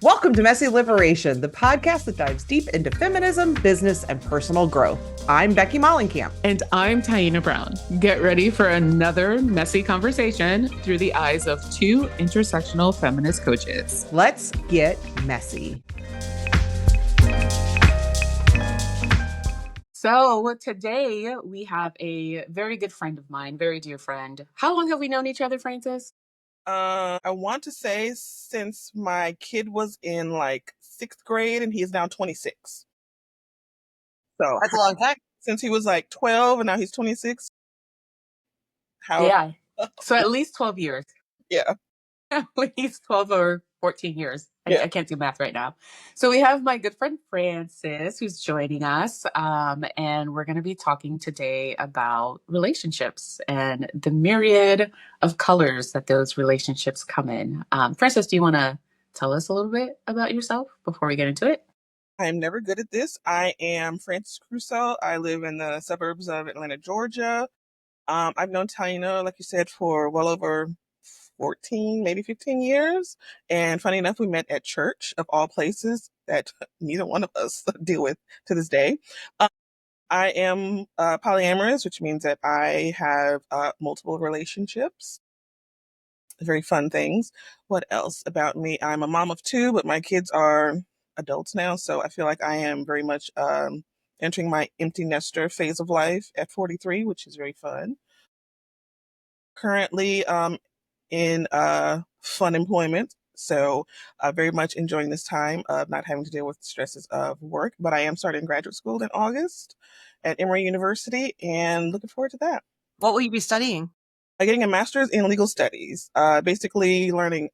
Welcome to Messy Liberation, the podcast that dives deep into feminism, business, and personal growth. I'm Becky Mollenkamp. And I'm Taina Brown. Get ready for another messy conversation through the eyes of two intersectional feminist coaches. Let's get messy. So today we have a very good friend of mine, very dear friend. How long have we known each other, Frances? I want to say since my kid was in like 6th grade and he is now 26. So that's a long time. Since he was like 12 and now he's 26. Yeah. So at least 12 years. Yeah. At least 12 or 14 years. Yeah. I can't do math right now. So we have my good friend Frances who's joining us. And we're going to be talking today about relationships and the myriad of colors that those relationships come in. Frances, do you want to tell us a little bit about yourself before we get into it? I'm never good at this. I am Frances Crusoe. I live in the suburbs of Atlanta, Georgia. I've known Taina, like you said, for well over 14, maybe 15 years. And funny enough, we met at church, of all places that neither one of us deal with to this day. I am polyamorous, which means that I have multiple relationships. Very fun things. What else about me? I'm a mom of 2, but my kids are adults now. So I feel like I am very much entering my empty nester phase of life at 43, which is very fun. Currently in fun employment. So very much enjoying this time of not having to deal with the stresses of work. But I am starting graduate school in August at Emory University and looking forward to that. What will you be studying? Getting a master's in legal studies, basically learning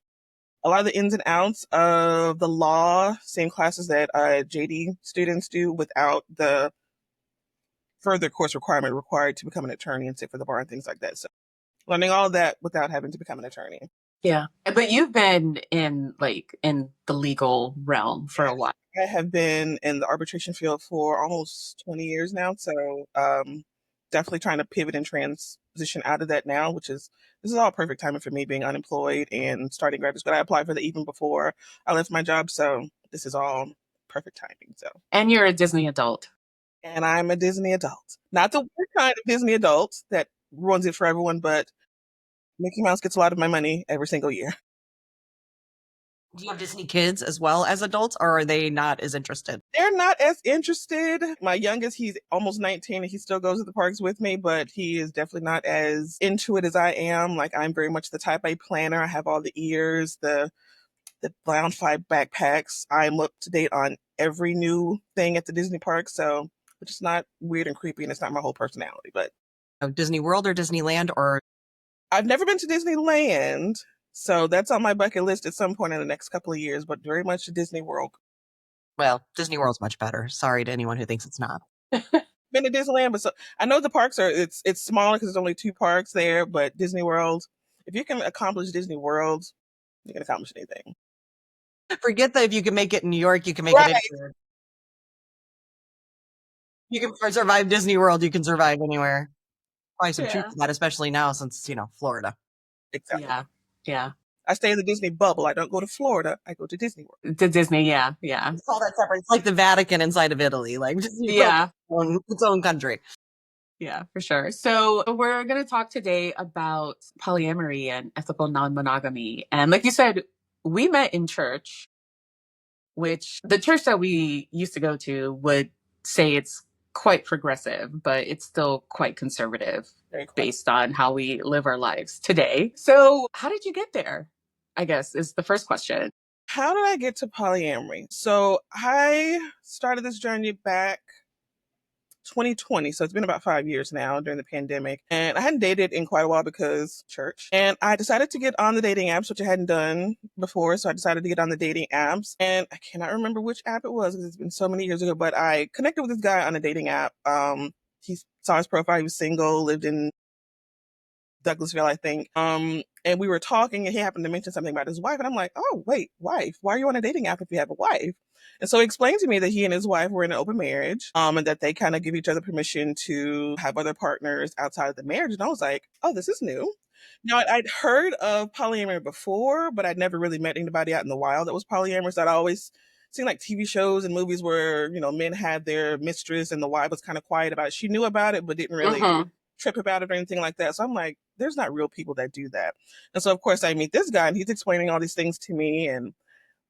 a lot of the ins and outs of the law, same classes that JD students do without the further course requirement required to become an attorney and sit for the bar and things like that. So learning all of that without having to become an attorney. Yeah. But you've been in the legal realm for a while. I have been in the arbitration field for almost 20 years now. So definitely trying to pivot and transition out of that now, this is all perfect timing for me being unemployed and starting graduate school. I applied for that even before I left my job. So this is all perfect timing. So. And you're a Disney adult. And I'm a Disney adult. Not the weird kind of Disney adult that ruins it for everyone, but Mickey Mouse gets a lot of my money every single year. Do you have Disney kids as well as adults, or are they not as interested? They're not as interested. My youngest, he's almost 19 and he still goes to the parks with me, but he is definitely not as into it as I am. Like, I'm very much the type A planner. I have all the ears, the Lounge 5 backpacks. I'm up to date on every new thing at the Disney park. So it's just not weird and creepy, and it's not my whole personality. But Disney World or Disneyland, or I've never been to Disneyland. So that's on my bucket list at some point in the next couple of years, but very much Disney World. Well, Disney World's much better. Sorry to anyone who thinks it's not. Been to Disneyland, but I know the parks it's smaller because there's only 2 parks there, but Disney World, if you can accomplish Disney World, you can accomplish anything. Forget that if you can make it in New York, you can make it anywhere. You can survive Disney World, you can survive anywhere. Probably some truth to that, especially now since, Florida. Exactly. Yeah. I stay in the Disney bubble. I don't go to Florida. I go to Disney World. To Disney, yeah. It's all that separate. It's like the Vatican inside of Italy. Like, its own country. Yeah, for sure. So we're going to talk today about polyamory and ethical non-monogamy. And like you said, we met in church, which the church that we used to go to would say it's quite progressive, but it's still quite conservative based on how we live our lives today. So how did you get there, I guess, is the first question. How did I get to polyamory? So I started this journey back 2020. So it's been about 5 years now during the pandemic. And I hadn't dated in quite a while because church. And I decided to get on the dating apps, which I hadn't done before. So I decided to get on the dating apps. And I cannot remember which app it was because it's been so many years ago. But I connected with this guy on a dating app. He saw his profile. He was single, lived in Douglasville, I think. And we were talking, and he happened to mention something about his wife, and I'm like, oh wait, wife? Why are you on a dating app if you have a wife? And so he explained to me that he and his wife were in an open marriage, and that they kind of give each other permission to have other partners outside of the marriage. And I was like, oh, this is new. Now, I'd heard of polyamory before, but I'd never really met anybody out in the wild that was polyamorous. I'd always seen like TV shows and movies where, men had their mistress and the wife was kind of quiet about it. She knew about it, but didn't really trip about it or anything like that. So I'm like, there's not real people that do that. And so, of course, I meet this guy, and he's explaining all these things to me, and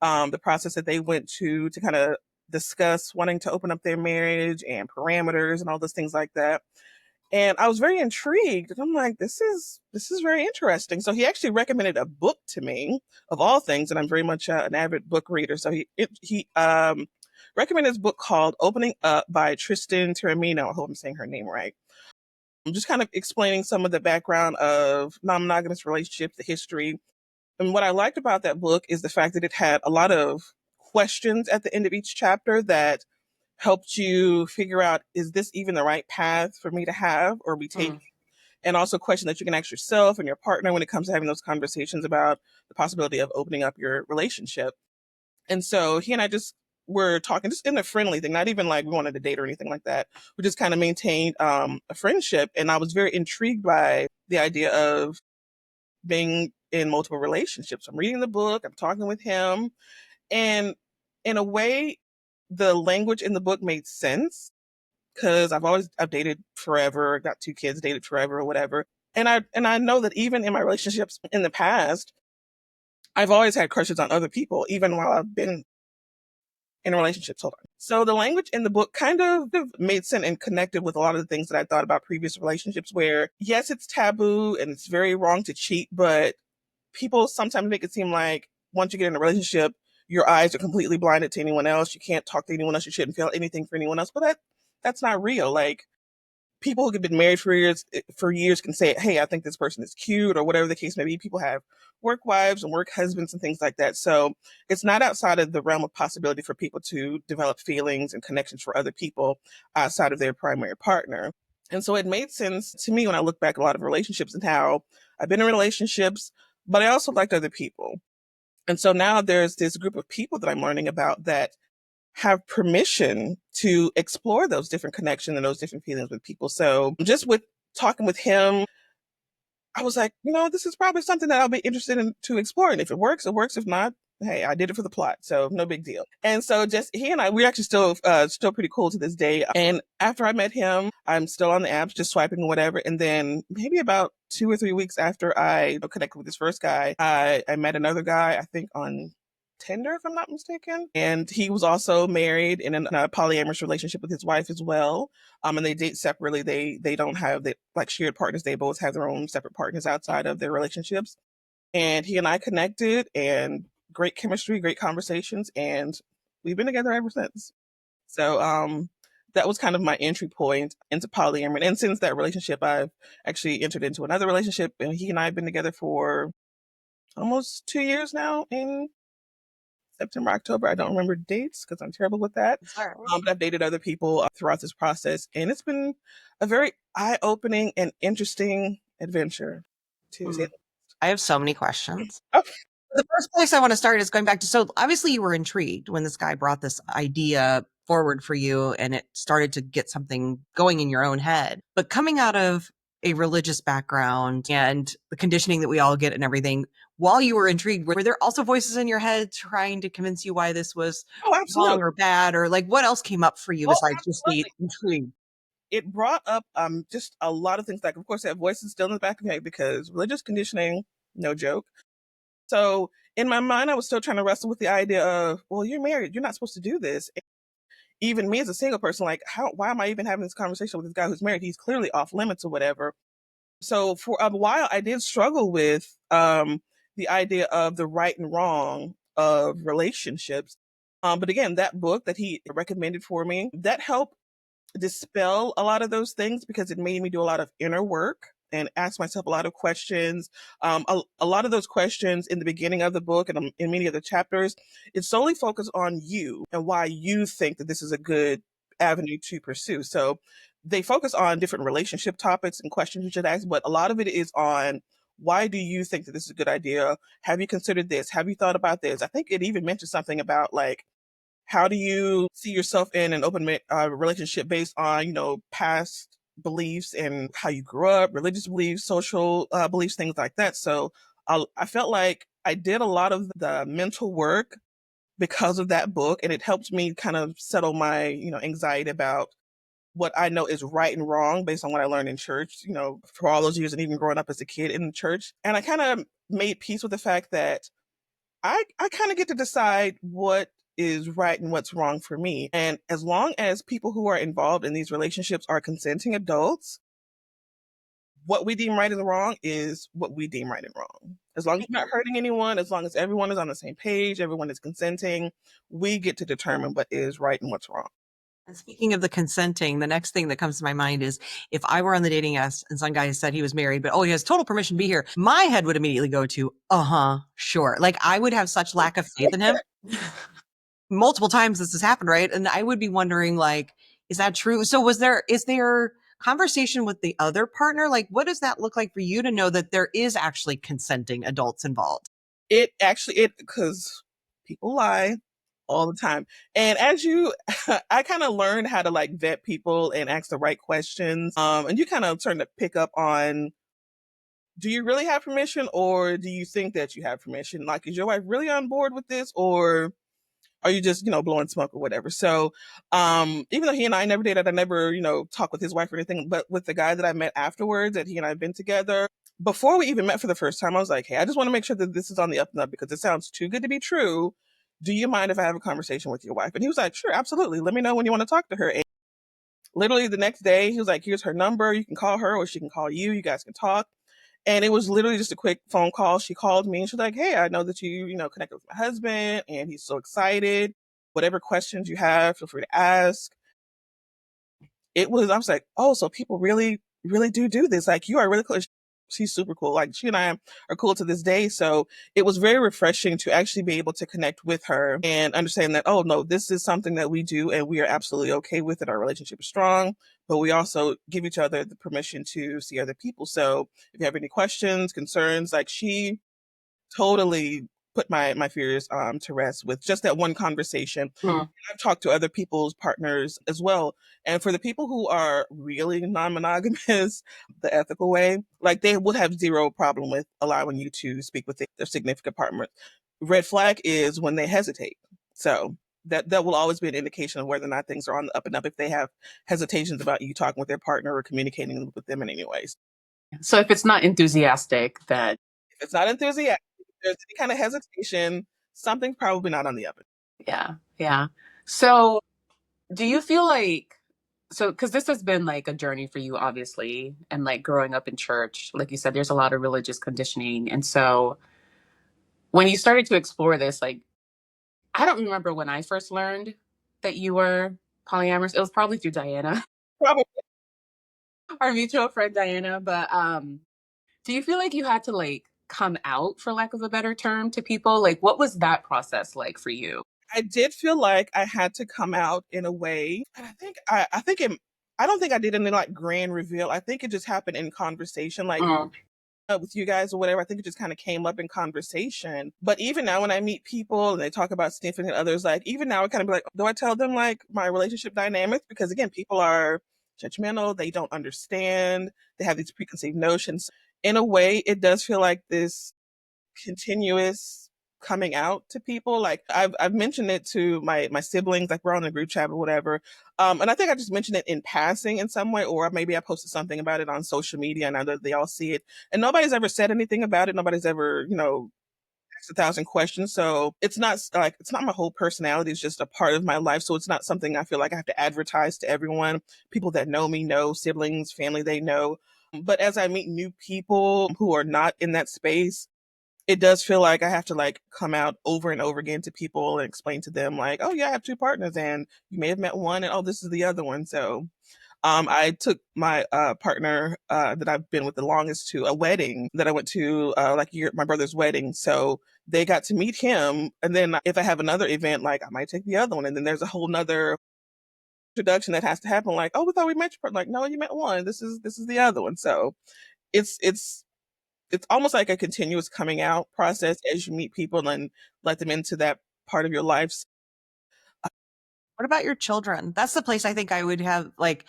the process that they went to kind of discuss wanting to open up their marriage and parameters and all those things like that. And I was very intrigued. And I'm like, this is very interesting. So he actually recommended a book to me, of all things, and I'm very much an avid book reader. So he recommended this book called Opening Up by Tristan Taormino. I hope I'm saying her name right. I'm just kind of explaining some of the background of non-monogamous relationships, the history. And what I liked about that book is the fact that it had a lot of questions at the end of each chapter that helped you figure out, is this even the right path for me to have or be taking? And also questions that you can ask yourself and your partner when it comes to having those conversations about the possibility of opening up your relationship. And so he and I just were talking just in a friendly thing, not even like we wanted to date or anything like that. We just kind of maintained a friendship. And I was very intrigued by the idea of being in multiple relationships. I'm reading the book, I'm talking with him, and in a way, the language in the book made sense because I've dated forever, got 2 kids, dated forever or whatever. And I know that even in my relationships in the past, I've always had crushes on other people, even while I've been in relationships. Hold on. So the language in the book kind of made sense and connected with a lot of the things that I thought about previous relationships where, yes, it's taboo and it's very wrong to cheat, but people sometimes make it seem like once you get in a relationship, your eyes are completely blinded to anyone else. You can't talk to anyone else. You shouldn't feel anything for anyone else. But that's not real. Like, people who have been married for years can say, hey, I think this person is cute or whatever the case may be. People have work wives and work husbands and things like that. So it's not outside of the realm of possibility for people to develop feelings and connections for other people outside of their primary partner. And so it made sense to me when I look back at a lot of relationships and how I've been in relationships, but I also liked other people. And so now there's this group of people that I'm learning about that have permission to explore those different connections and those different feelings with people. So just with talking with him, I was like, this is probably something that I'll be interested in to explore. And if it works, it works. If not, hey, I did it for the plot. So no big deal. And so just he and I, we're actually still pretty cool to this day. And after I met him, I'm still on the apps, just swiping or whatever. And then maybe about 2 or 3 weeks after I connected with this first guy, I met another guy, I think on Tinder, if I'm not mistaken. And he was also married in a polyamorous relationship with his wife as well. And they date separately. They don't have like shared partners. They both have their own separate partners outside of their relationships. And he and I connected, and great chemistry, great conversations, and we've been together ever since. So that was kind of my entry point into polyamory. And since that relationship, I've actually entered into another relationship, and he and I have been together for almost 2 years now in September, October. I don't remember dates because I'm terrible with that. But I've dated other people throughout this process, and it's been a very eye-opening and interesting adventure to say. I have so many questions. Oh. The first place I want to start is going back to, so obviously you were intrigued when this guy brought this idea forward for you and it started to get something going in your own head. But coming out of a religious background and the conditioning that we all get and everything, while you were intrigued, were there also voices in your head trying to convince you why this was wrong or bad? Or like, what else came up for you besides just the intrigue? It brought up just a lot of things. Like, of course, that voice is still in the back of my head because religious conditioning, no joke. So in my mind, I was still trying to wrestle with the idea of, well, you're married, you're not supposed to do this. Even me as a single person, like, why am I even having this conversation with this guy who's married? He's clearly off limits or whatever. So for a while, I did struggle with the idea of the right and wrong of relationships. But again, that book that he recommended for me, that helped dispel a lot of those things because it made me do a lot of inner work and ask myself a lot of questions. A lot of those questions in the beginning of the book and in many of the chapters, it's solely focused on you and why you think that this is a good avenue to pursue. So they focus on different relationship topics and questions you should ask, but a lot of it is on why do you think that this is a good idea? Have you considered this? Have you thought about this? I think it even mentioned something about like, how do you see yourself in an open relationship based on, past beliefs and how you grew up, religious beliefs, social beliefs, things like that. So I felt like I did a lot of the mental work because of that book, and it helped me kind of settle my, anxiety about what I know is right and wrong based on what I learned in church, for all those years and even growing up as a kid in the church. And I kind of made peace with the fact that I kind of get to decide what is right and what's wrong for me. And as long as people who are involved in these relationships are consenting adults, what we deem right and wrong is what we deem right and wrong. As long as you're not hurting anyone, as long as everyone is on the same page, everyone is consenting, we get to determine what is right and what's wrong. And speaking of the consenting, the next thing that comes to my mind is if I were on the dating apps and some guy said he was married, but he has total permission to be here, my head would immediately go to, sure. Like I would have such lack of faith in him. Multiple times this has happened, right? And I would be wondering, like, is that true? So is there conversation with the other partner? Like, what does that look like for you to know that there is actually consenting adults involved? Because people lie all the time. And I kind of learned how to like vet people and ask the right questions. And you kind of starting to pick up on, do you really have permission, or do you think that you have permission? Like, is your wife really on board with this, or are you just, blowing smoke or whatever? So, even though he and I never dated, I never, talked with his wife or anything, but with the guy that I met afterwards, that he and I have been together, before we even met for the first time, I was like, hey, I just want to make sure that this is on the up and up because it sounds too good to be true. Do you mind if I have a conversation with your wife? And he was like, sure, absolutely. Let me know when you want to talk to her. And literally the next day, he was like, here's her number. You can call her or she can call you. You guys can talk. And it was literally just a quick phone call. She called me and she's like, hey, I know that you, connected with my husband and he's so excited. Whatever questions you have, feel free to ask. I was like, oh, so people really, really do this. Like, you are really cool. She's super cool. Like, she and I are cool to this day. So it was very refreshing to actually be able to connect with her and understand that, oh, no, this is something that we do and we are absolutely okay with it. Our relationship is strong, but we also give each other the permission to see other people. So if you have any questions, concerns, like, she totally put my fears to rest with just that one conversation. I've talked to other people's partners as well. And for the people who are really non-monogamous, the ethical way, like they would have zero problem with allowing you to speak with their significant partner. Red flag is when they hesitate. So that will always be an indication of whether or not things are on the up and up if they have hesitations about you talking with their partner or communicating with them in any ways. So if it's not enthusiastic, if it's not enthusiastic, if there's any kind of hesitation, something's probably not on the up. Yeah. So do you feel like, because this has been like a journey for you, obviously, and like growing up in church, like you said, there's a lot of religious conditioning. And so when you started to explore this, like, I don't remember when I first learned that you were polyamorous. It was probably through Diana, Probably. our mutual friend Diana. But do you feel like you had to like come out, for lack of a better term, to people? Like, what was that process like for you? I did feel like I had to come out in a way. And I don't think I did any like grand reveal. I think it just happened in conversation, like with you guys or whatever. I think it just kind of came up in conversation. But even now when I meet people and they talk about sniffing and others, like even now I kind of be like, do I tell them like my relationship dynamics? Because again, people are judgmental. They don't understand. They have these preconceived notions. In a way, it does feel like this continuous coming out to people. Like I've mentioned it to my siblings, like we're on a group chat or whatever. And I think I just mentioned it in passing in some way, or maybe I posted something about it on social media and I know they all see it. And nobody's ever said anything about it. Nobody's ever, asked 1,000 questions. So it's not my whole personality. It's just a part of my life. So it's not something I feel like I have to advertise to everyone. People that know me know, siblings, family, they know. But as I meet new people who are not in that space, it does feel like I have to like come out over and over again to people and explain to them like, oh yeah, I have two partners and you may have met one and oh, this is the other one. So I took my partner that I've been with the longest to a wedding that I went to my brother's wedding. So they got to meet him. And then if I have another event, like I might take the other one. And then there's a whole nother introduction that has to happen. Like, oh, we thought we met your partner. Like, no, you met one. This is the other one. So it's almost like a continuous coming out process as you meet people and let them into that part of your life. What about your children? That's the place I think I would have, like,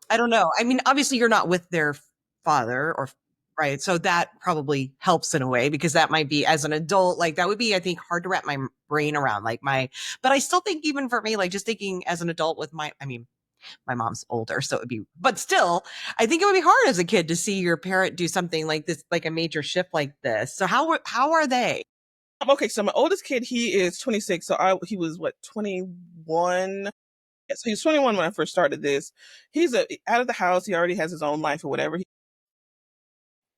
I don't know. I mean, obviously you're not with their father or right. So that probably helps in a way, because that might be, as an adult, like that would be, I think, hard to wrap my brain around, like but I still think, even for me, like just thinking as an adult with I mean, my mom's older, so it would be, but still, I think it would be hard as a kid to see your parent do something like this, like a major shift like this. So how are they? Okay, so my oldest kid, he is 26. So he was what, 21? Yeah, so he was 21 when I first started this. He's out of the house. He already has his own life or whatever.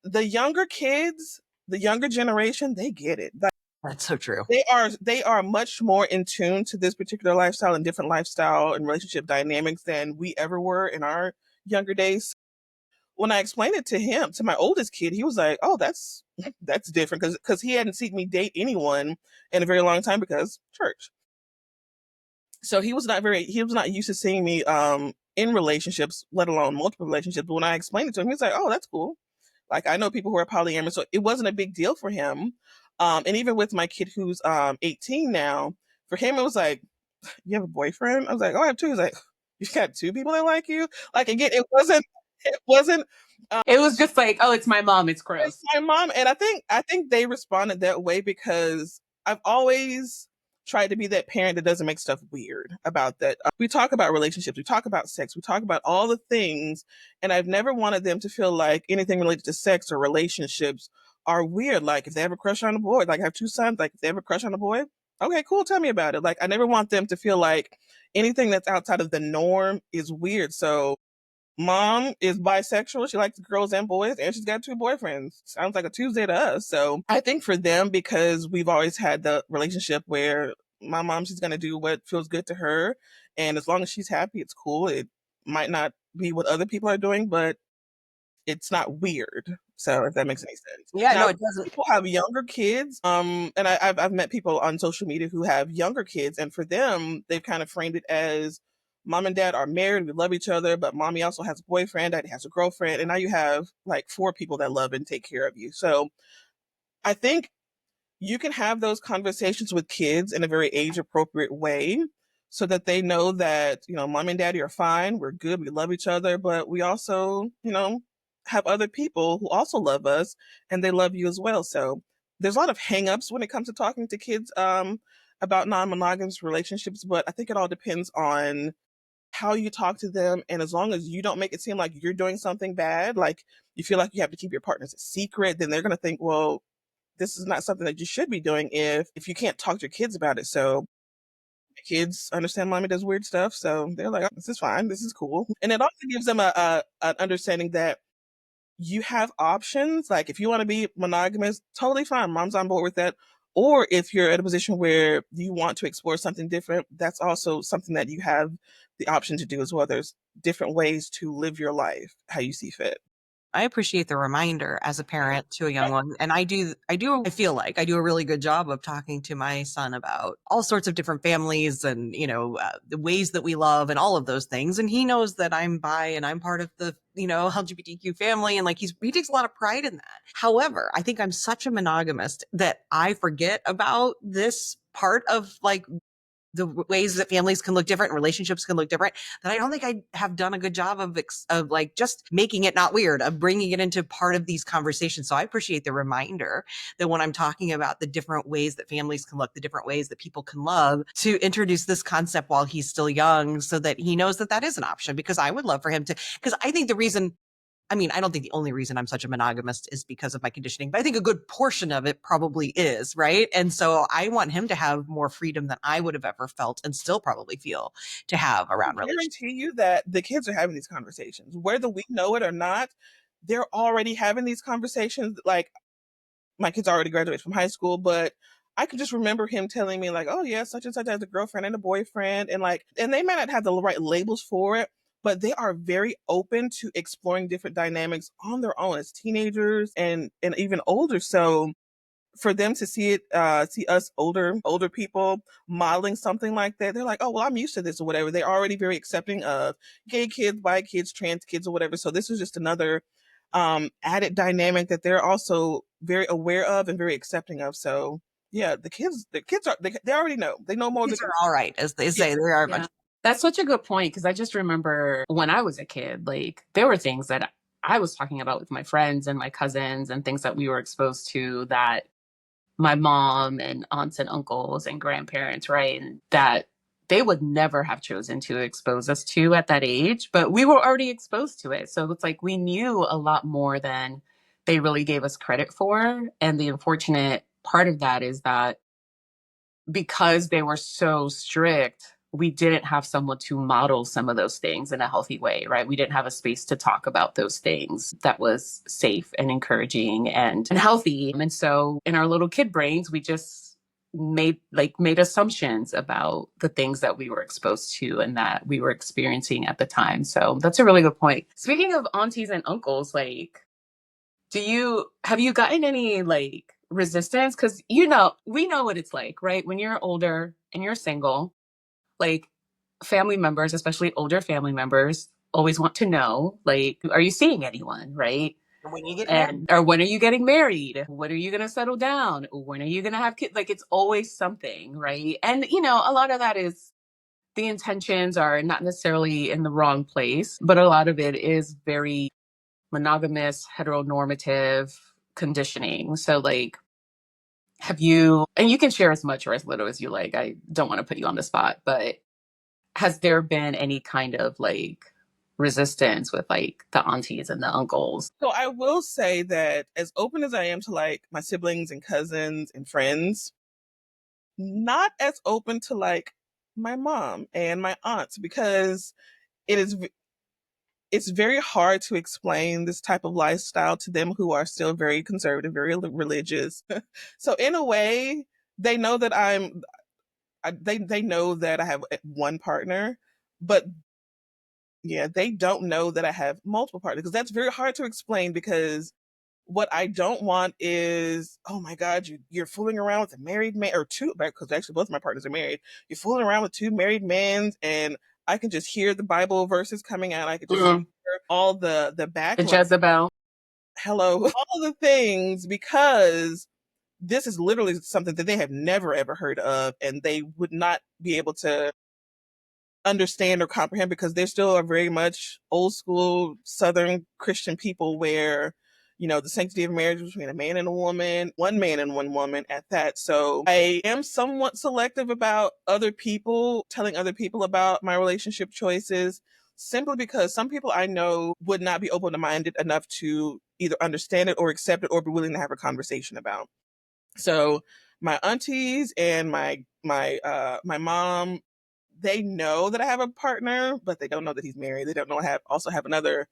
The younger kids, the younger generation, they get it. Like, That's so true. they are much more in tune to this particular lifestyle and different lifestyle and relationship dynamics than we ever were in our younger days. When I explained it to him, to my oldest kid, he was like, "Oh, that's different," because he hadn't seen me date anyone in a very long time because church. So he was not used to seeing me in relationships, let alone multiple relationships. But when I explained it to him, he was like, "Oh, that's cool." Like, I know people who are polyamorous, so it wasn't a big deal for him. And even with my kid who's 18 now, for him it was like, "You have a boyfriend?" I was like, "Oh, I have two." He's like, "You've got two people that like you?" Like, again, it wasn't It was just like, oh, it's my mom. It's gross. my mom. And I think they responded that way because I've always tried to be that parent that doesn't make stuff weird about that. We talk about relationships, we talk about sex, we talk about all the things, and I've never wanted them to feel like anything related to sex or relationships are weird. Like, if they have a crush on a boy, like I have two sons, like if they have a crush on a boy, okay, cool, tell me about it. Like, I never want them to feel like anything that's outside of the norm is weird. So mom is bisexual. She likes girls and boys, and she's got two boyfriends. Sounds like a Tuesday to us. So I think for them, because we've always had the relationship where my mom, she's going to do what feels good to her. And as long as she's happy, it's cool. It might not be what other people are doing, but it's not weird. So if that makes any sense. Yeah, Now, no, it doesn't. people have younger kids, and I've met people on social media who have younger kids, and for them, they've kind of framed it as mom and dad are married, we love each other, but mommy also has a boyfriend, daddy has a girlfriend, and now you have like four people that love and take care of you. So I think you can have those conversations with kids in a very age appropriate way so that they know that, mom and daddy are fine, we're good, we love each other, but we also, have other people who also love us and they love you as well. So there's a lot of hangups when it comes to talking to kids about non-monogamous relationships, but I think it all depends on how you talk to them. And as long as you don't make it seem like you're doing something bad, like you feel like you have to keep your partners a secret, then they're going to think, well, this is not something that you should be doing if you can't talk to your kids about it. So kids understand mommy does weird stuff, so they're like, "Oh, this is fine, this is cool." And it also gives them an understanding that you have options. Like, if you want to be monogamous, totally fine, mom's on board with that. Or if you're at a position where you want to explore something different, that's also something that you have the option to do as well. There's different ways to live your life how you see fit. I appreciate the reminder as a parent to a young one. And I feel like I do a really good job of talking to my son about all sorts of different families and, the ways that we love and all of those things. And he knows that I'm bi and I'm part of the, LGBTQ family. And like, he takes a lot of pride in that. However, I think I'm such a monogamist that I forget about this part of like the ways that families can look different and relationships can look different, that I don't think I have done a good job of like just making it not weird, of bringing it into part of these conversations. So I appreciate the reminder that when I'm talking about the different ways that families can look, the different ways that people can love, to introduce this concept while he's still young so that he knows that that is an option. Because I would love for him to, because I think I don't think the only reason I'm such a monogamist is because of my conditioning, but I think a good portion of it probably is, right? And so I want him to have more freedom than I would have ever felt and still probably feel to have around I relationships. guarantee you that the kids are having these conversations, whether we know it or not. They're already having these conversations. Like, my kids already graduated from high school, but I could just remember him telling me like, "Oh yeah, such and such has a girlfriend and a boyfriend," and they may not have the right labels for it, but they are very open to exploring different dynamics on their own as teenagers and even older. So for them to see us older people modeling something like that, they're like, oh, well, I'm used to this or whatever. They're already very accepting of gay kids, bi kids, trans kids or whatever. So this is just another added dynamic that they're also very aware of and very accepting of. So yeah, the kids they already know. They know more than These are all right, as they say. Yeah. They are a Yeah. bunch. That's such a good point, because I just remember when I was a kid, like there were things that I was talking about with my friends and my cousins and things that we were exposed to that my mom and aunts and uncles and grandparents, right? And that they would never have chosen to expose us to at that age, but we were already exposed to it. So it's like we knew a lot more than they really gave us credit for. And the unfortunate part of that is that because they were so strict, we didn't have someone to model some of those things in a healthy way, right? We didn't have a space to talk about those things that was safe and encouraging and healthy. And so in our little kid brains, we just made assumptions about the things that we were exposed to and that we were experiencing at the time. So that's a really good point. Speaking of aunties and uncles, like, have you gotten any like resistance? Because we know what it's like, right? When you're older and you're single, like family members, especially older family members, always want to know, like, are you seeing anyone, right? When you get married. Or when are you getting married? When are you going to settle down? When are you going to have kids? Like, it's always something, right? And a lot of that is the intentions are not necessarily in the wrong place, but a lot of it is very monogamous, heteronormative conditioning. So, like, and you can share as much or as little as you like. I don't want to put you on the spot, but has there been any kind of like resistance with like the aunties and the uncles? So I will say that as open as I am to like my siblings and cousins and friends, not as open to like my mom and my aunts, because it is it's very hard to explain this type of lifestyle to them who are still very conservative, very religious. So in a way, they know that they know that I have one partner, but yeah, they don't know that I have multiple partners, because that's very hard to explain. Because what I don't want is, oh my God, you're fooling around with a married man or two, because actually both of my partners are married. You're fooling around with two married men, and I can just hear the Bible verses coming out. I could just hear all the The backlash. Jezebel. Hello, all the things, because this is literally something that they have never ever heard of, and they would not be able to understand or comprehend, because they still are very much old school Southern Christian people, where the sanctity of marriage is between a man and a woman, one man and one woman at that. So I am somewhat selective about telling other people about my relationship choices, simply because some people I know would not be open-minded enough to either understand it or accept it or be willing to have a conversation about. So my aunties and my mom, they know that I have a partner, but they don't know that he's married. They don't know I also have another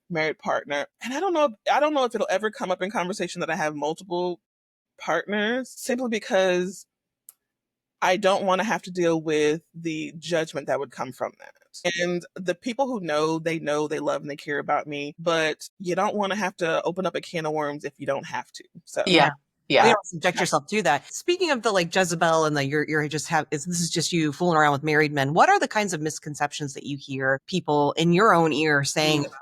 married partner. And I don't know if it'll ever come up in conversation that I have multiple partners, simply because I don't want to have to deal with the judgment that would come from that. And the people who know, they love and they care about me, but you don't want to have to open up a can of worms if you don't have to. So Yeah. You don't subject yourself to that. Speaking of the like Jezebel and the you're just this is just you fooling around with married men. What are the kinds of misconceptions that you hear people in your own ear saying about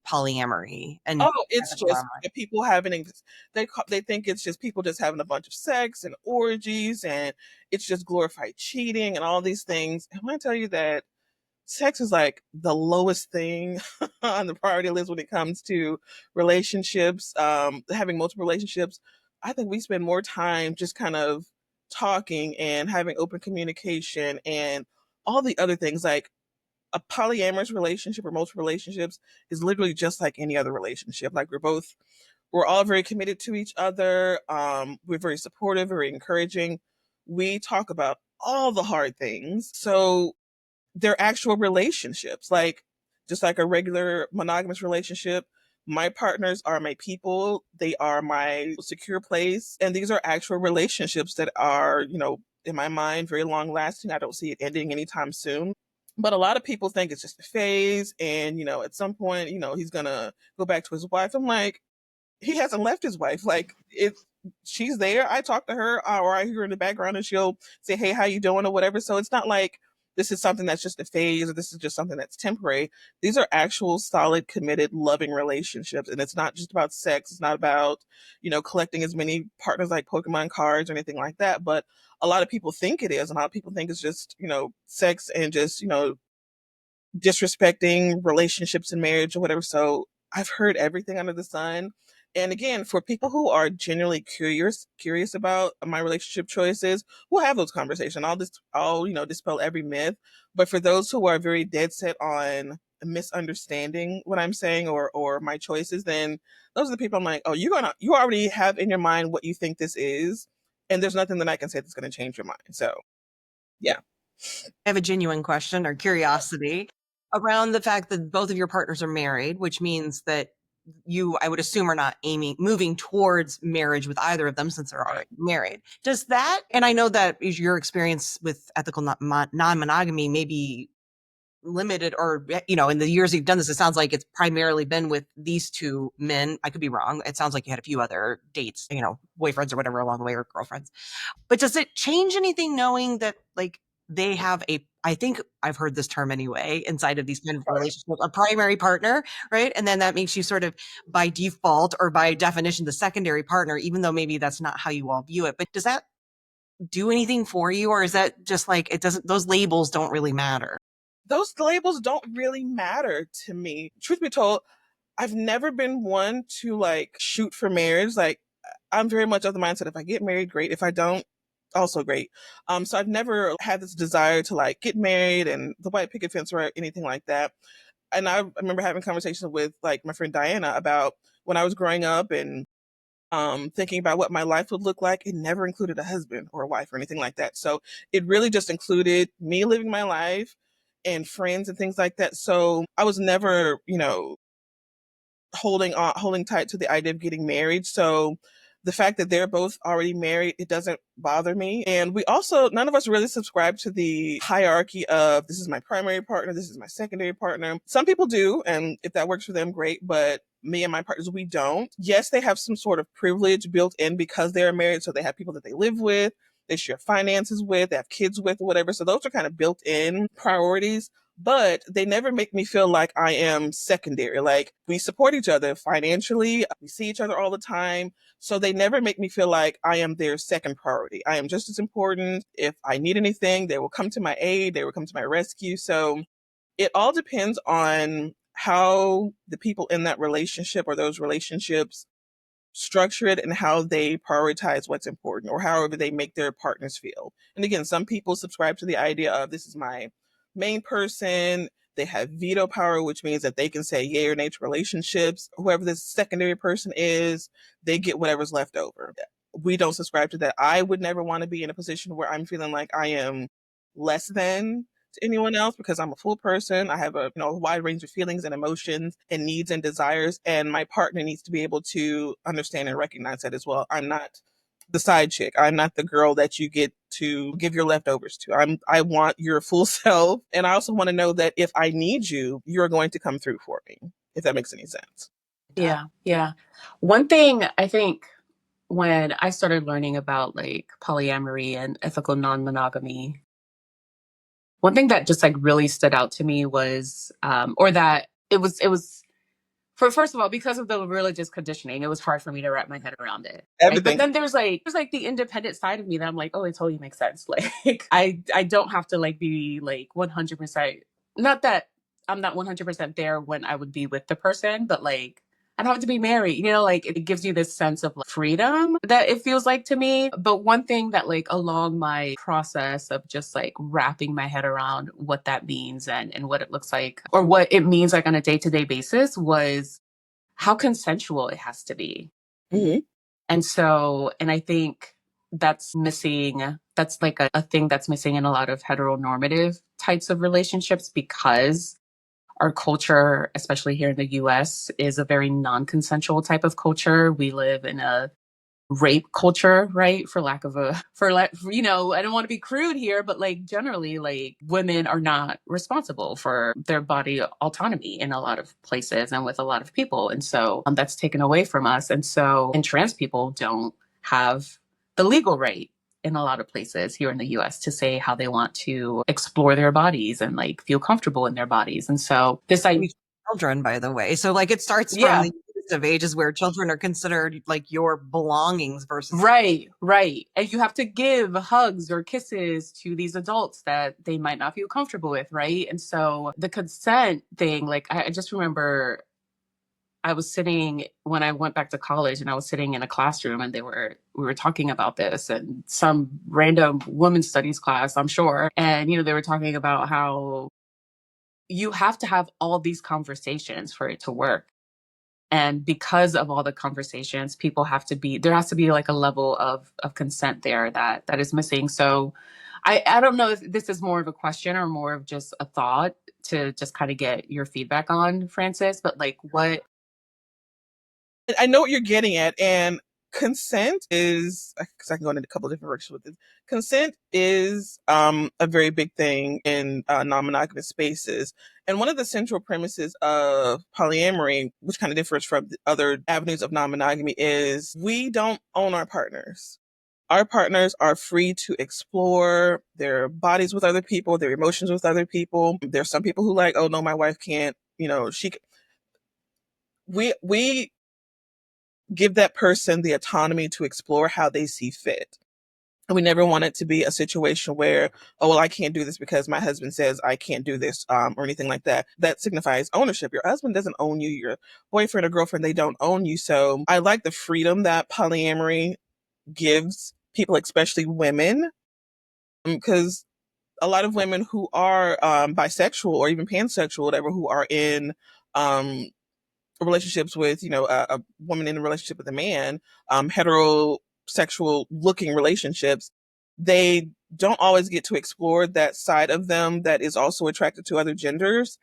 polyamory? And it's just people having they think it's just people just having a bunch of sex and orgies, and it's just glorified cheating and all these things. And I tell you that sex is like the lowest thing on the priority list when it comes to relationships, having multiple relationships. I think we spend more time just kind of talking and having open communication and all the other things. Like a polyamorous relationship or multiple relationships is literally just like any other relationship. Like we're all very committed to each other. We're very supportive, very encouraging. We talk about all the hard things. So they're actual relationships, like just like a regular monogamous relationship. My partners are my people. They are my secure place. And these are actual relationships that are, in my mind, very long lasting. I don't see it ending anytime soon. But a lot of people think it's just a phase. And, at some point, he's going to go back to his wife. I'm like, he hasn't left his wife. Like, she's there. I talk to her, or I hear her in the background and she'll say, hey, how you doing, or whatever. So it's not like this is something that's just a phase or this is just something that's temporary. These are actual solid, committed, loving relationships. And it's not just about sex. It's not about, collecting as many partners like Pokemon cards or anything like that. But a lot of people think it is. And a lot of people think it's just, sex and just, disrespecting relationships and marriage or whatever. So I've heard everything under the sun. And again, for people who are genuinely curious about my relationship choices, we'll have those conversations. I'll dispel every myth. But for those who are very dead set on misunderstanding what I'm saying or my choices, then those are the people I'm like, oh, you already have in your mind what you think this is, and there's nothing that I can say that's going to change your mind. So yeah. I have a genuine question or curiosity around the fact that both of your partners are married, which means that you, I would assume, are not moving towards marriage with either of them since they're already married. Does that, and I know that your experience with ethical non-monogamy may be limited, or, in the years you've done this, it sounds like it's primarily been with these two men. I could be wrong. It sounds like you had a few other dates, boyfriends or whatever along the way, or girlfriends. But does it change anything knowing that, like, they have I think I've heard this term anyway, inside of these kind of relationships, a primary partner, right? And then that makes you sort of by default or by definition, the secondary partner, even though maybe that's not how you all view it. But does that do anything for you? Or is that just like, those labels don't really matter? Those labels don't really matter to me. Truth be told, I've never been one to like shoot for marriage. Like, I'm very much of the mindset, if I get married, great. If I don't, also great. So I've never had this desire to like get married and the white picket fence or anything like that. And I remember having conversations with like my friend Diana about when I was growing up and thinking about what my life would look like. It never included a husband or a wife or anything like that. So it really just included me living my life and friends and things like that. So I was never, holding tight to the idea of getting married. So the fact that they're both already married, it doesn't bother me. And we also, none of us really subscribe to the hierarchy of this is my primary partner, this is my secondary partner. Some people do, and if that works for them, great. But me and my partners, we don't. Yes, they have some sort of privilege built in because they're married. So they have people that they live with, they share finances with, they have kids with, or whatever. So those are kind of built in priorities, but they never make me feel like I am secondary. Like, we support each other financially. We see each other all the time. So they never make me feel like I am their second priority. I am just as important. If I need anything, they will come to my aid. They will come to my rescue. So it all depends on how the people in that relationship or those relationships structure it and how they prioritize what's important or however they make their partners feel. And again, some people subscribe to the idea of this is my main person. They have veto power, which means that they can say yay or nay to relationships. Whoever this secondary person is, they get whatever's left over. We don't subscribe to that. I would never want to be in a position where I'm feeling like I am less than to anyone else because I'm a full person. I have a wide range of feelings and emotions and needs and desires, and my partner needs to be able to understand and recognize that as well. I'm not the side chick. I'm not the girl that you get to give your leftovers to. I want your full self, and I also want to know that if I need you, you're going to come through for me, if that makes any sense. Yeah. One thing I think when I started learning about like polyamory and ethical non-monogamy, one thing that just like really stood out to me was, or that it was for, first of all, because of the religious conditioning, it was hard for me to wrap my head around it. Right? But Everything. then there's like the independent side of me that I'm like, oh, it totally makes sense. Like I don't have to like be like 100%. Not that I'm not 100% there when I would be with the person, but like I don't have to be married. Like it gives you this sense of like, freedom that it feels like to me. But one thing that like along my process of just like wrapping my head around what that means and what it looks like or what it means like on a day-to-day basis was how consensual it has to be. Mm-hmm. And I think that's missing. That's like a thing that's missing in a lot of heteronormative types of relationships because our culture, especially here in the US, is a very non-consensual type of culture. We live in a rape culture, right? I don't want to be crude here, but like generally, like women are not responsible for their body autonomy in a lot of places and with a lot of people. And so that's taken away from us. And trans people don't have the legal right in a lot of places here in the US to say how they want to explore their bodies and like feel comfortable in their bodies. And so this idea, children, by the way. So like it starts from yeah, the youngest of ages where children are considered like your belongings versus right, right. And you have to give hugs or kisses to these adults that they might not feel comfortable with, right? And so the consent thing, like I just remember I was sitting when I went back to college and I was sitting in a classroom and we were talking about this and some random women's studies class, I'm sure. And, you know, they were talking about how you have to have all these conversations for it to work. And because of all the conversations, there has to be like a level of consent there that is missing. So I don't know if this is more of a question or more of just a thought to just kind of get your feedback on, Frances, but like what. I know what you're getting at, and consent is, because I can go into a couple of different directions with it. Consent is a very big thing in non-monogamous spaces. And one of the central premises of polyamory, which kind of differs from the other avenues of non-monogamy, is we don't own our partners. Our partners are free to explore their bodies with other people, their emotions with other people. There's some people who like, oh no, my wife can't, we give that person the autonomy to explore how they see fit. And we never want it to be a situation where, oh, well, I can't do this because my husband says I can't do this, or anything like that. That signifies ownership. Your husband doesn't own you. Your boyfriend or girlfriend, they don't own you. So I like the freedom that polyamory gives people, especially women, because a lot of women who are bisexual or even pansexual, whatever, who are in um, relationships with, a woman in a relationship with a man, heterosexual looking relationships, they don't always get to explore that side of them that is also attracted to other genders.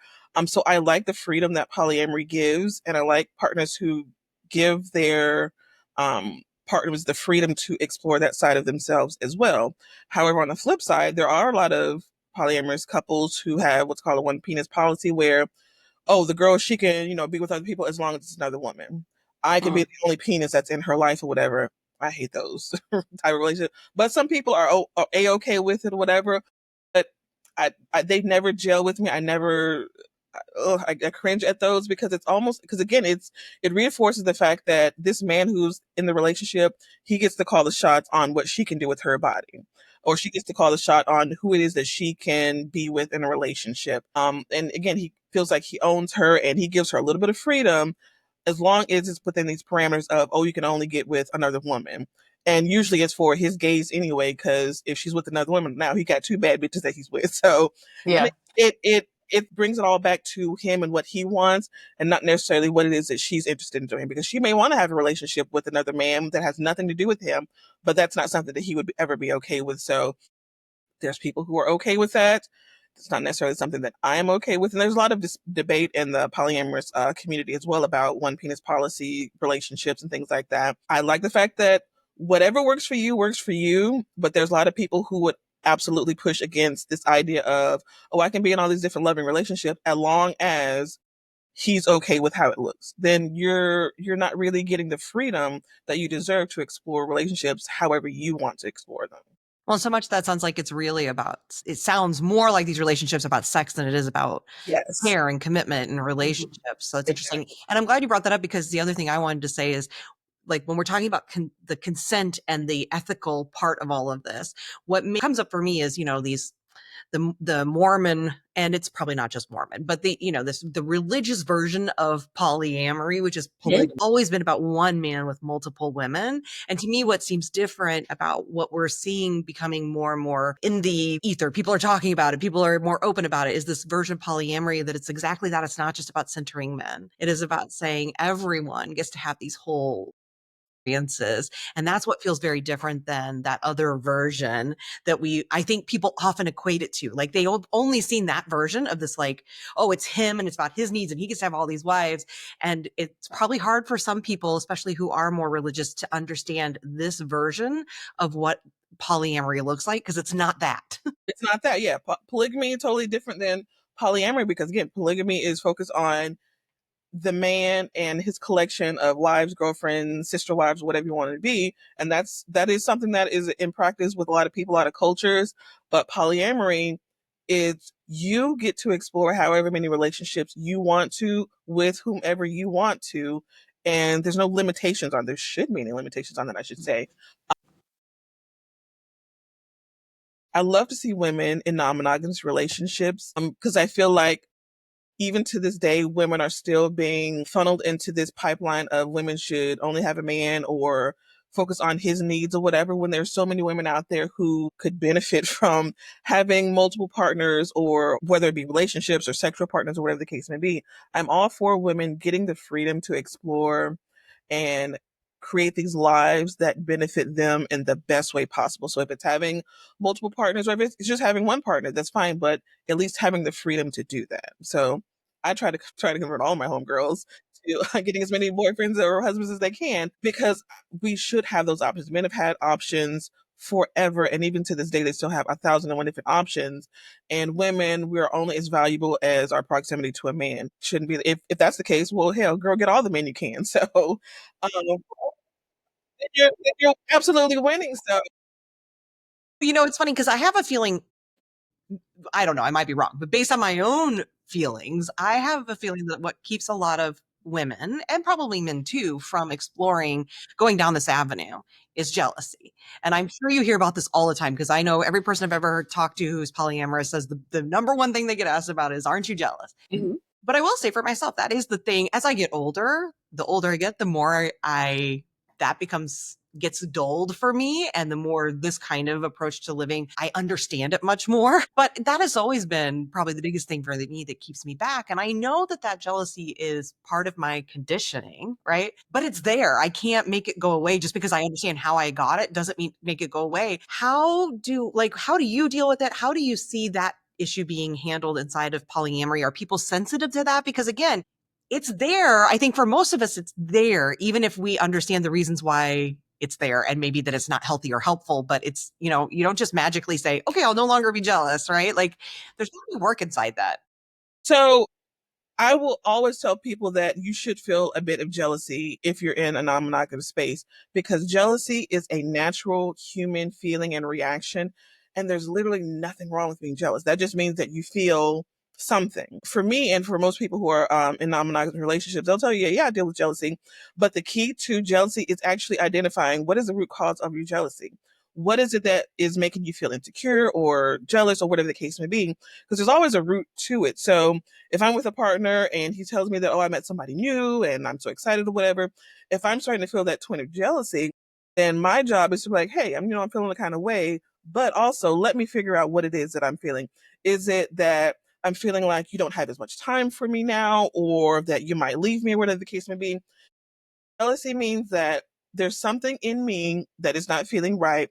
So I like the freedom that polyamory gives, and I like partners who give their partners the freedom to explore that side of themselves as well. However, on the flip side, there are a lot of polyamorous couples who have what's called a one penis policy, where oh, the girl, she can, be with other people as long as it's another woman. I can be Mm, the only penis that's in her life or whatever. I hate those type of relationship. But some people are a-okay with it or whatever. But they never gel with me. I never, I cringe at those, because it's almost, because again, it reinforces the fact that this man who's in the relationship, he gets to call the shots on what she can do with her body, or she gets to call the shot on who it is that she can be with in a relationship. And again, he feels like he owns her and he gives her a little bit of freedom, as long as it's within these parameters of, oh, you can only get with another woman. And usually it's for his gaze anyway, because if she's with another woman, now he got two bad bitches that he's with. So, and yeah. it brings it all back to him and what he wants, and not necessarily what it is that she's interested in doing, because she may want to have a relationship with another man that has nothing to do with him, but that's not something that he would ever be okay with. So there's people who are okay with that. It's not necessarily something that I'm okay with. And there's a lot of debate in the polyamorous community as well about one penis policy relationships and things like that. I like the fact that whatever works for you. But there's a lot of people who would absolutely push against this idea of, oh, I can be in all these different loving relationships as long as he's okay with how it looks. Then you're not really getting the freedom that you deserve to explore relationships however you want to explore them. well, so much that sounds like it's really about, it sounds more like these relationships about sex than it is about Yes. care and commitment and Mhm. relationships. So it's interesting. Exactly. And I'm glad you brought that up, because the other thing I wanted to say is, like, when we're talking about the consent and the ethical part of all of this, what comes up for me is, these the Mormon, and it's probably not just Mormon, but the religious version of polyamory, which is Yeah. always been about one man with multiple women. And to me, what seems different about what we're seeing becoming more and more in the ether, people are talking about it, people are more open about it, is this version of polyamory that it's exactly that. It's not just about centering men. It is about saying everyone gets to have these whole experiences. And that's what feels very different than that other version that I think people often equate it to. Like, they only seen that version of this, like, oh, it's him and it's about his needs and he gets to have all these wives. And it's probably hard for some people, especially who are more religious, to understand this version of what polyamory looks like, because it's not that. It's not that. Yeah. Polygamy is totally different than polyamory, because again, polygamy is focused on the man and his collection of wives, girlfriends, sister wives, whatever you want it to be. And that is something that is in practice with a lot of people, a lot of cultures. But polyamory is you get to explore however many relationships you want to with whomever you want to. And there's no limitations on, there should be any limitations on that, I should say. I love to see women in non-monogamous relationships because I feel like even to this day, women are still being funneled into this pipeline of women should only have a man or focus on his needs or whatever, when there's so many women out there who could benefit from having multiple partners, or whether it be relationships or sexual partners or whatever the case may be. I'm all for women getting the freedom to explore and create these lives that benefit them in the best way possible. So if it's having multiple partners, or if it's just having one partner, that's fine, but at least having the freedom to do that. So I try to convert all my homegirls to getting as many boyfriends or husbands as they can, because we should have those options. Men have had options forever, and even to this day, they still have 1,001 different options. And women, we are only as valuable as our proximity to a man. Shouldn't be. If that's the case, well, hell, girl, get all the men you can. So, you're absolutely winning. So, It's funny because I have a feeling, I don't know, I might be wrong, but based on my own feelings, I have a feeling that what keeps a lot of women, and probably men too, from exploring going down this avenue is jealousy. And I'm sure you hear about this all the time, because I know every person I've ever talked to who's polyamorous says the number one thing they get asked about is, aren't you jealous? mhm. But I will say for myself, that is the thing. As I get older, the older I get, the more that gets dulled for me. And the more this kind of approach to living, I understand it much more. But that has always been probably the biggest thing for me that keeps me back. And I know that jealousy is part of my conditioning, right? But it's there. I can't make it go away. Just because I understand how I got it doesn't mean make it go away. How do you deal with it? How do you see that issue being handled inside of polyamory? Are people sensitive to that? Because again, it's there. I think for most of us, it's there, even if we understand the reasons why it's there, and maybe that it's not healthy or helpful, but it's, you don't just magically say, okay, I'll no longer be jealous, right? Like there's got to be work inside that. So I will always tell people that you should feel a bit of jealousy if you're in a non-monogamous space, because jealousy is a natural human feeling and reaction. And there's literally nothing wrong with being jealous. That just means that you feel something. For me, and for most people who are in non-monogamous relationships, they'll tell you, yeah, I deal with jealousy. But the key to jealousy is actually identifying what is the root cause of your jealousy. What is it that is making you feel insecure or jealous or whatever the case may be? Because there's always a root to it. So if I'm with a partner and he tells me that, oh, I met somebody new and I'm so excited or whatever, if I'm starting to feel that twin of jealousy, then my job is to be like, hey, I'm feeling the kind of way, but also let me figure out what it is that I'm feeling. Is it that I'm feeling like you don't have as much time for me now, or that you might leave me, or whatever the case may be? Jealousy means that there's something in me that is not feeling right.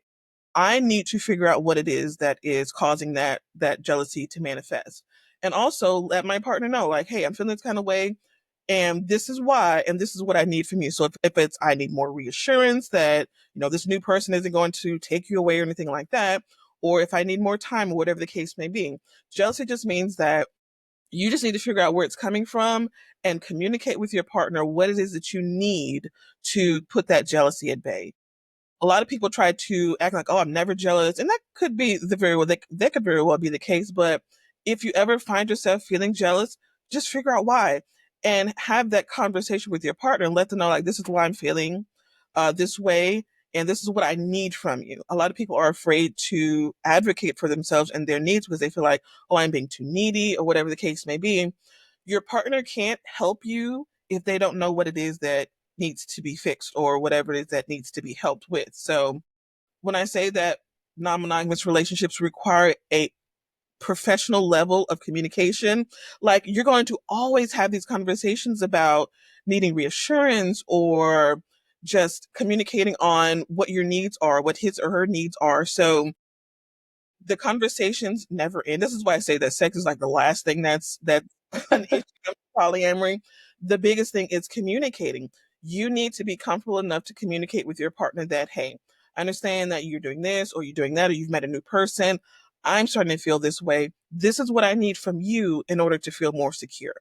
I need to figure out what it is that is causing that jealousy to manifest. And also let my partner know, like, hey, I'm feeling this kind of way, and this is why, and this is what I need from you. So if it's I need more reassurance that, this new person isn't going to take you away or anything like that, or if I need more time or whatever the case may be. Jealousy just means that you just need to figure out where it's coming from and communicate with your partner what it is that you need to put that jealousy at bay. A lot of people try to act like, oh, I'm never jealous. And that could be that could very well be the case. But if you ever find yourself feeling jealous, just figure out why and have that conversation with your partner and let them know, like, this is why I'm feeling this way. And this is what I need from you. A lot of people are afraid to advocate for themselves and their needs because they feel like, oh, I'm being too needy or whatever the case may be. Your partner can't help you if they don't know what it is that needs to be fixed or whatever it is that needs to be helped with. So when I say that non-monogamous relationships require a professional level of communication, like you're going to always have these conversations about needing reassurance or just communicating on what your needs are, what his or her needs are. So the conversations never end. This is why I say that sex is like the last thing that's an issue of polyamory. The biggest thing is communicating. You need to be comfortable enough to communicate with your partner that, hey, I understand that you're doing this or you're doing that or you've met a new person. I'm starting to feel this way. This is what I need from you in order to feel more secure.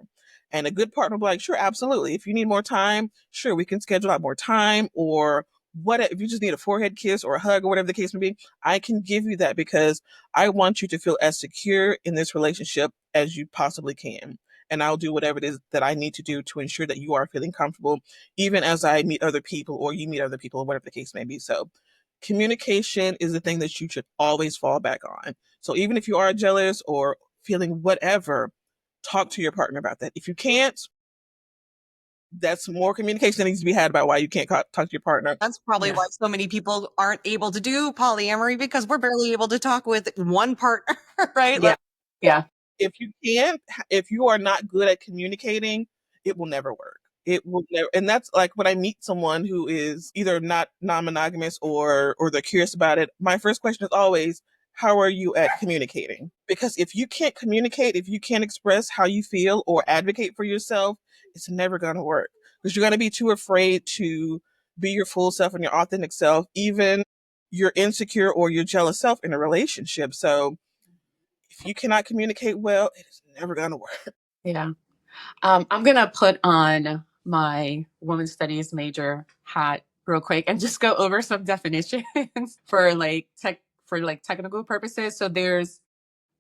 And a good partner will be like, sure, absolutely. If you need more time, sure, we can schedule out more time, or what if you just need a forehead kiss or a hug or whatever the case may be, I can give you that because I want you to feel as secure in this relationship as you possibly can. And I'll do whatever it is that I need to do to ensure that you are feeling comfortable, even as I meet other people or you meet other people, or whatever the case may be. So communication is the thing that you should always fall back on. So even if you are jealous or feeling whatever, talk to your partner about that. If you can't, that's more communication that needs to be had about why you can't talk to your partner. That's probably Yeah. why so many people aren't able to do polyamory, because we're barely able to talk with one partner, right? Yeah. Yeah. If you can't, if you are not good at communicating, it will never work. It will never. And that's like when I meet someone who is either not non-monogamous or they're curious about it, my first question is always, how are you at communicating? Because if you can't communicate, if you can't express how you feel or advocate for yourself, it's never going to work, because you're going to be too afraid to be your full self and your authentic self, even your insecure or your jealous self in a relationship. So if you cannot communicate well, it is never going to work. Yeah. I'm going to put on my women's studies major hat real quick and just go over some definitions for technical purposes. So there's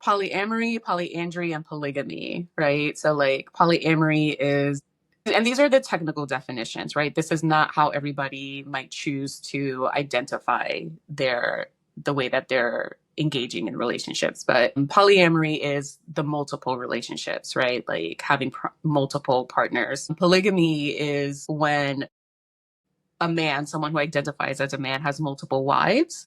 polyamory, polyandry, and polygamy, right? So like polyamory is, and these are the technical definitions, right? This is not how everybody might choose to identify the way that they're engaging in relationships. But polyamory is the multiple relationships, right? Like having multiple partners. Polygamy is when someone who identifies as a man, has multiple wives.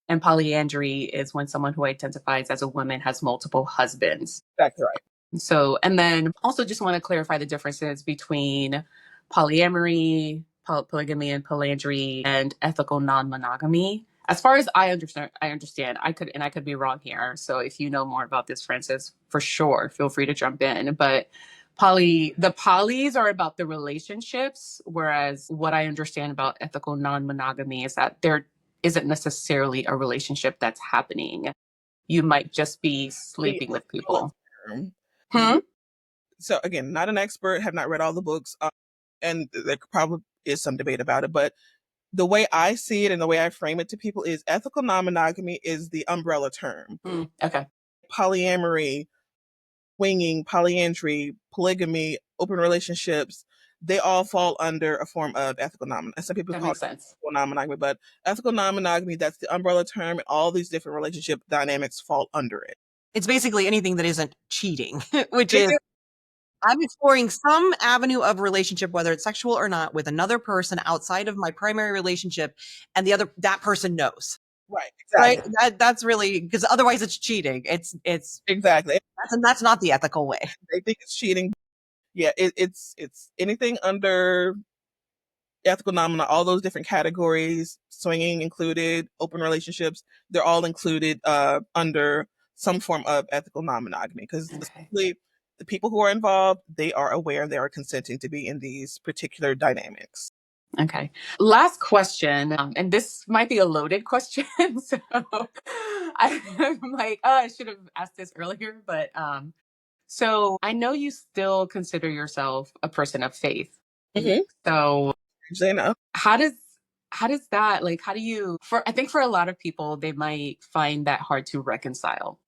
And polyandry is when someone who identifies as a woman has multiple husbands. Exactly right. So, and then also just want to clarify the differences between polyamory, polygamy, and polyandry, and ethical non-monogamy. As far as I understand, I could be wrong here. So if you know more about this, Frances, for sure, feel free to jump in. But the polys are about the relationships, whereas what I understand about ethical non-monogamy is that there isn't necessarily a relationship that's happening. You might just be sleeping with people. Hmm? So again, not an expert, have not read all the books, and there probably is some debate about it, but the way I see it and the way I frame it to people is ethical non-monogamy is the umbrella term. Okay. Polyamory, swinging, polyandry, polygamy, open relationships, they all fall under a form of ethical non-monogamy. Some people That call makes it sense. ethical non-monogamy, but ethical non-monogamy, that's the umbrella term, and all these different relationship dynamics fall under it. It's basically anything that isn't cheating, which They is do. I'm exploring some avenue of relationship, whether it's sexual or not, with another person outside of my primary relationship, and that person knows. Right, Right? exactly. That's really, because otherwise it's cheating. It's Exactly. that's not the ethical way. They think it's cheating. Yeah, it's anything under ethical non-monogamy, all those different categories, swinging included, open relationships, they're all included under some form of ethical non-monogamy, because especially the people who are involved, they are aware, they are consenting to be in these particular dynamics. Okay. Last question, and this might be a loaded question, so I'm like, oh, I should have asked this earlier, but so I know you still consider yourself a person of faith. Mm-hmm. So Usually enough. how does that, like, how do you, I think for a lot of people, they might find that hard to reconcile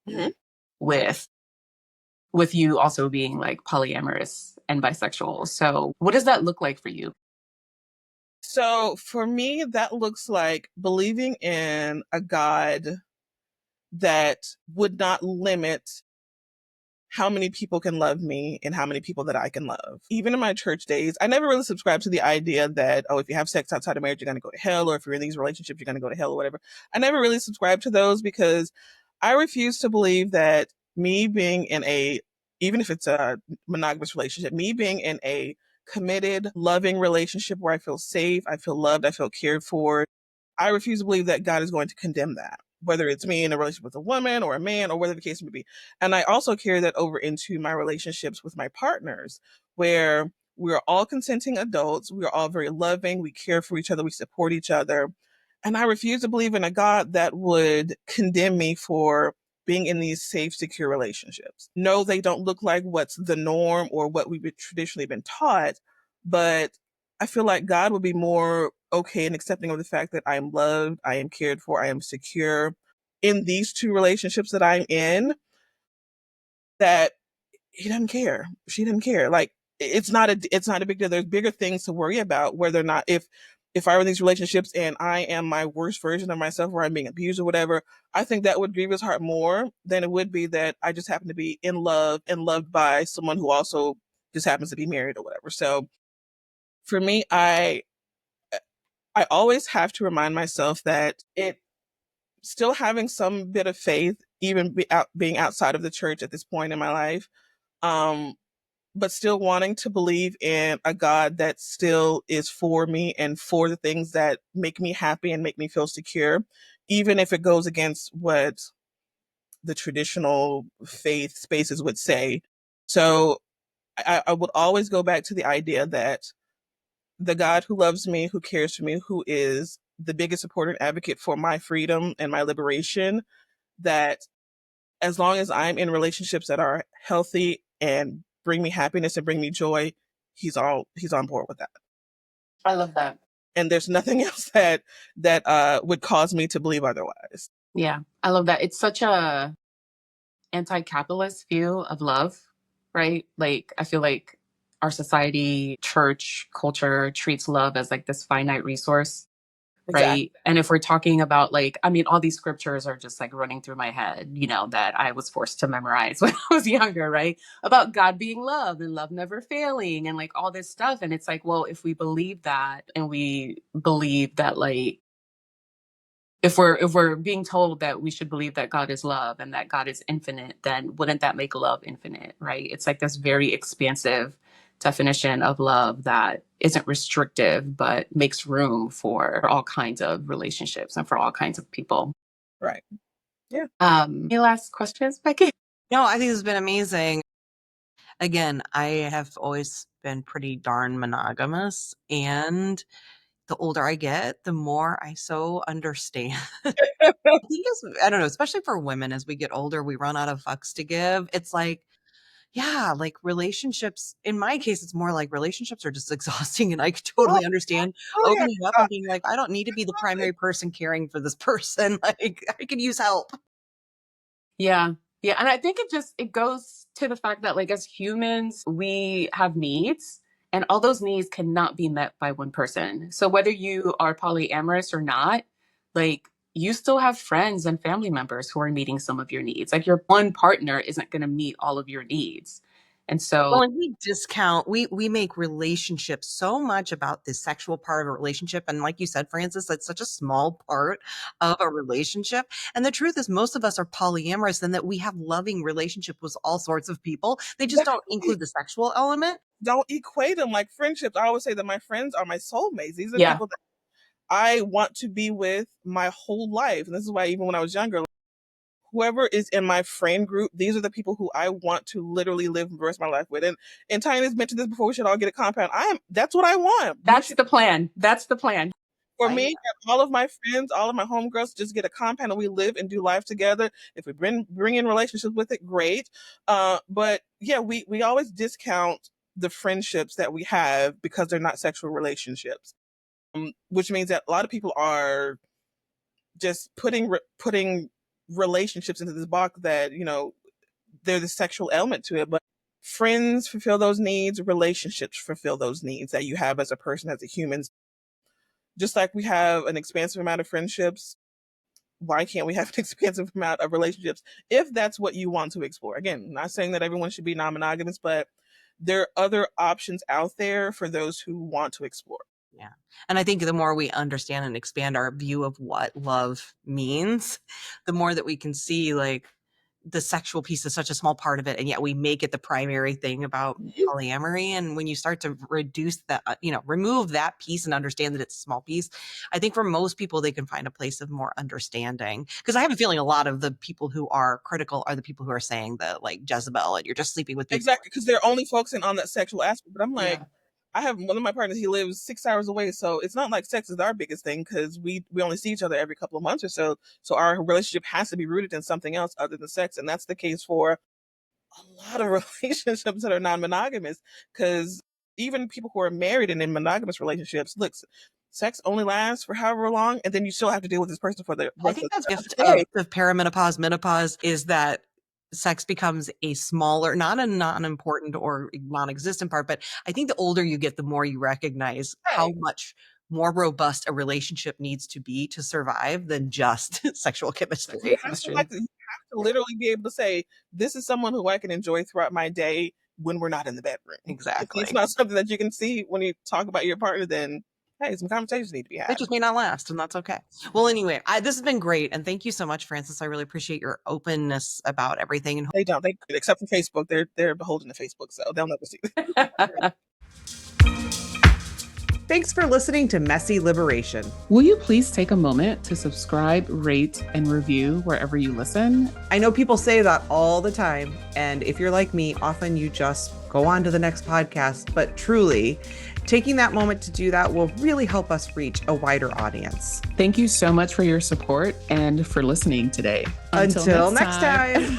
with you also being like polyamorous and bisexual. So what does that look like for you? So for me, that looks like believing in a God that would not limit how many people can love me and how many people that I can love. Even in my church days, I never really subscribed to the idea that, oh, if you have sex outside of marriage, you're going to go to hell, or if you're in these relationships, you're going to go to hell or whatever. I never really subscribed to those, because I refuse to believe that me being in even if it's a monogamous relationship, me being in a committed, loving relationship where I feel safe, I feel loved, I feel cared for, I refuse to believe that God is going to condemn that, whether it's me in a relationship with a woman or a man or whatever the case may be. And I also carry that over into my relationships with my partners, where we're all consenting adults. We're all very loving. We care for each other. We support each other. And I refuse to believe in a God that would condemn me for being in these safe, secure relationships. No, they don't look like what's the norm or what we've traditionally been taught, but I feel like God would be more okay and accepting of the fact that I am loved, I am cared for, I am secure in these two relationships that I'm in, that he doesn't care. She didn't care. Like, it's not a big deal. There's bigger things to worry about, whether or not if I were in these relationships and I am my worst version of myself, where I'm being abused or whatever, I think that would grieve his heart more than it would be that I just happen to be in love and loved by someone who also just happens to be married or whatever. So for me, I always have to remind myself that it still having some bit of faith, even being outside of the church at this point in my life, but still wanting to believe in a God that still is for me and for the things that make me happy and make me feel secure, even if it goes against what the traditional faith spaces would say. So I would always go back to the idea that the God who loves me, who cares for me, who is the biggest supporter and advocate for my freedom and my liberation, that as long as I'm in relationships that are healthy and bring me happiness and bring me joy, he's on board with that. I love that. And there's nothing else that would cause me to believe otherwise. Yeah, I love that. It's such a anti-capitalist view of love, right? Like, I feel like our society, church, culture treats love as like this finite resource, Exactly. right? And if we're talking about like, I mean, all these scriptures are just like running through my head, that I was forced to memorize when I was younger, right? About God being love and love never failing and like all this stuff. And it's like, well, if we believe that and we believe that like, if we're being told that we should believe that God is love and that God is infinite, then wouldn't that make love infinite, right? It's like this very expansive definition of love that isn't restrictive, but makes room for all kinds of relationships and for all kinds of people. Right. Yeah. Any last questions, Becky? No, I think this has been amazing. Again, I have always been pretty darn monogamous, and the older I get, the more I so understand. I think I don't know, especially for women, as we get older, we run out of fucks to give. It's like, yeah, like relationships, in my case, it's more like relationships are just exhausting, and I could totally understand Oh, yeah. opening up and being like, I don't need to be the primary person caring for this person. Like, I could use help. Yeah. Yeah. And I think it goes to the fact that like as humans, we have needs and all those needs cannot be met by one person. So whether you are polyamorous or not, like you still have friends and family members who are meeting some of your needs. Like your one partner isn't going to meet all of your needs. And so, Well, and we make relationships so much about the sexual part of a relationship. And like you said, Frances, that's such a small part of a relationship. And the truth is most of us are polyamorous and that we have loving relationship with all sorts of people. They just don't include the sexual element. Don't equate them like friendships. I always say that my friends are my soulmates. These are yeah, people that I want to be with my whole life. And this is why even when I was younger, whoever is in my friend group, these are the people who I want to literally live the rest of my life with. And Tiny's mentioned this before, we should all get a compound. That's what I want. that's the plan. That's the plan. For me, all of my friends, all of my homegirls, just get a compound and we live and do life together. If we bring in relationships with it, great. But yeah, we always discount the friendships that we have because they're not sexual relationships, which means that a lot of people are just putting relationships into this box that there's the sexual element to it. But friends fulfill those needs, relationships fulfill those needs that you have as a person, as a human. Just like we have an expansive amount of friendships, why can't we have an expansive amount of relationships if that's what you want to explore? Again, not saying that everyone should be non-monogamous, but there are other options out there for those who want to explore. Yeah. And I think the more we understand and expand our view of what love means, the more that we can see like the sexual piece is such a small part of it. And yet we make it the primary thing about polyamory. And when you start to reduce that, remove that piece and understand that it's a small piece, I think for most people, they can find a place of more understanding. Because I have a feeling a lot of the people who are critical are the people who are saying the like Jezebel and you're just sleeping with people. Exactly, because they're only focusing on that sexual aspect. But I'm like, I have one of my partners, he lives 6 hours away. So it's not like sex is our biggest thing because we only see each other every couple of months or so. So our relationship has to be rooted in something else other than sex. And that's the case for a lot of relationships that are non-monogamous, because even people who are married and in monogamous relationships, look, sex only lasts for however long, and then you still have to deal with this person for the I rest think of that's the gift the day. of perimenopause, menopause is that sex becomes a smaller, not a non-important or non-existent part, but I think the older you get, the more you recognize how Right. much more robust a relationship needs to be to survive than just sexual chemistry. You have to literally be able to say, this is someone who I can enjoy throughout my day when we're not in the bedroom. If Exactly. it's not something that you can see when you talk about your partner, then hey, some conversations need to be had. It just may not last, and that's okay. Well, anyway, this has been great, and thank you so much, Frances. I really appreciate your openness about everything. And They don't. They, except for Facebook, they're beholden to Facebook, so they'll never see it. Thanks for listening to Messy Liberation. Will you please take a moment to subscribe, rate, and review wherever you listen? I know people say that all the time, and if you're like me, often you just go on to the next podcast, but truly, taking that moment to do that will really help us reach a wider audience. Thank you so much for your support and for listening today. Until next time.